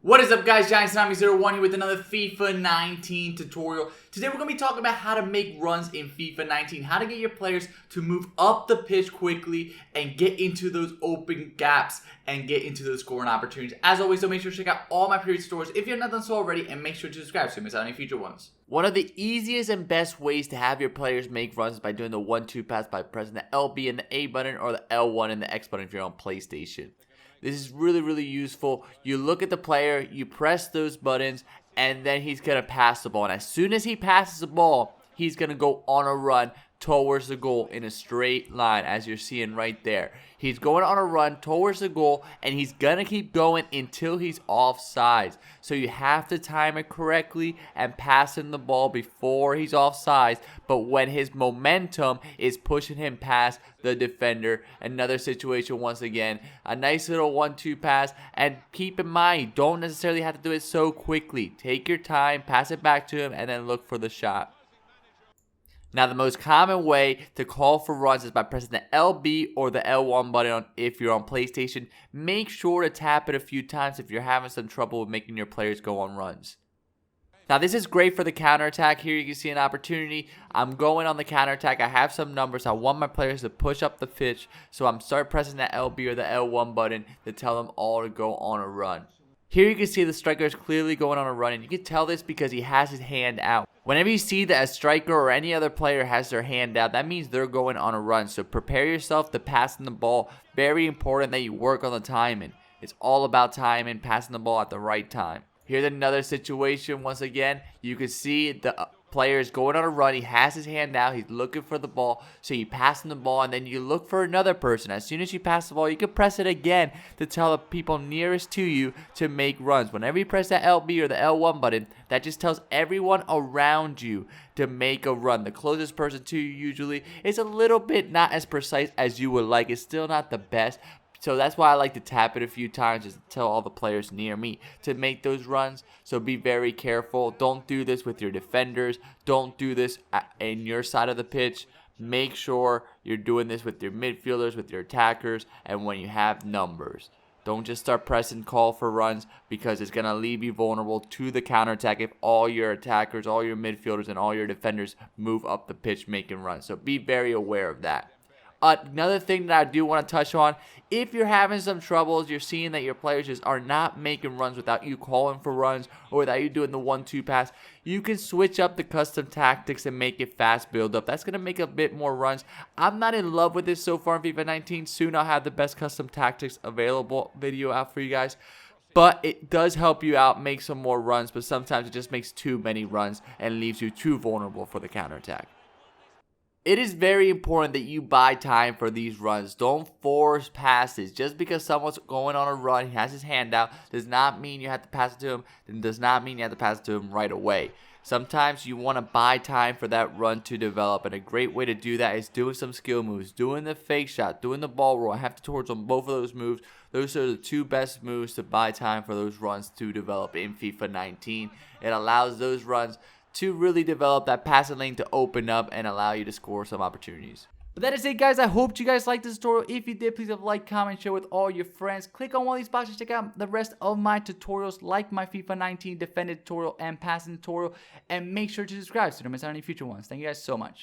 What is up, guys? GiantsTsunami01 here with another FIFA 19 tutorial. Today we're going to be talking about how to make runs in FIFA 19, how to get your players to move up the pitch quickly and get into those open gaps and get into those scoring opportunities. As always, don't make sure to check out all my previous tutorials if you have not done so already, and make sure to subscribe so you miss out on any future ones. One of the easiest and best ways to have your players make runs is by doing the 1-2 pass by pressing the LB and the A button or the L1 and the X button if you're on PlayStation. This is really useful. You look at the player, you press those buttons, and then he's going to pass the ball. And as soon as he passes the ball, he's going to go on a run towards the goal in a straight line, as you're seeing right there. He's going on a run towards the goal, and he's going to keep going until he's offsides. So you have to time it correctly and pass him the ball before he's offsides, but when his momentum is pushing him past the defender. Another situation, once again, a nice little 1-2 pass, and keep in mind, you don't necessarily have to do it so quickly. Take your time, pass it back to him, and then look for the shot. Now, the most common way to call for runs is by pressing the LB or the L1 button if you're on PlayStation. Make sure to tap it a few times if you're having some trouble with making your players go on runs. Now, this is great for the counterattack. Here you can see an opportunity. I'm going on the counterattack. I have some numbers. I want my players to push up the pitch, so I'm start pressing that LB or the L1 button to tell them all to go on a run. Here you can see the striker is clearly going on a run, and you can tell this because he has his hand out. Whenever you see that a striker or any other player has their hand out, that means they're going on a run. So prepare yourself to passing the ball. Very important that you work on the timing. It's all about timing, passing the ball at the right time. Here's another situation. Once again, you can see the player is going on a run. He has his hand out. He's looking for the ball. So you pass him the ball, and then you look for another person. As soon as you pass the ball, you can press it again to tell the people nearest to you to make runs. Whenever you press that LB or the L1 button, that just tells everyone around you to make a run. The closest person to you usually is a little bit not as precise as you would like. It's still not the best. So that's why I like to tap it a few times, just to tell all the players near me to make those runs. So be very careful. Don't do this with your defenders. Don't do this in your side of the pitch. Make sure you're doing this with your midfielders, with your attackers, and when you have numbers. Don't just start pressing call for runs, because it's going to leave you vulnerable to the counterattack if all your attackers, all your midfielders, and all your defenders move up the pitch making runs. So be very aware of that. Another thing that I do want to touch on, if you're having some troubles, you're seeing that your players just are not making runs without you calling for runs or without you doing the 1-2 pass, you can switch up the custom tactics and make it fast build up. That's going to make a bit more runs. I'm not in love with this so far in FIFA 19. Soon I'll have the best custom tactics available video out for you guys. But it does help you out make some more runs, but sometimes it just makes too many runs and leaves you too vulnerable for the counterattack. It is very important that you buy time for these runs. Don't force passes. Just because someone's going on a run, he has his hand out, does not mean you have to pass it to him. It does not mean you have to pass it to him right away. Sometimes you want to buy time for that run to develop, and a great way to do that is doing some skill moves, doing the fake shot, doing the ball roll. I have tutorials on both of those moves. Those are the two best moves to buy time for those runs to develop in FIFA 19. It allows those runs to really develop that passing lane to open up and allow you to score some opportunities. But that is it, guys. I hope you guys liked this tutorial. If you did, please have a like, comment, share with all your friends. Click on one of these boxes to check out the rest of my tutorials, like my FIFA 19 defended tutorial and passing tutorial. And make sure to subscribe so you don't miss out on any future ones. Thank you guys so much.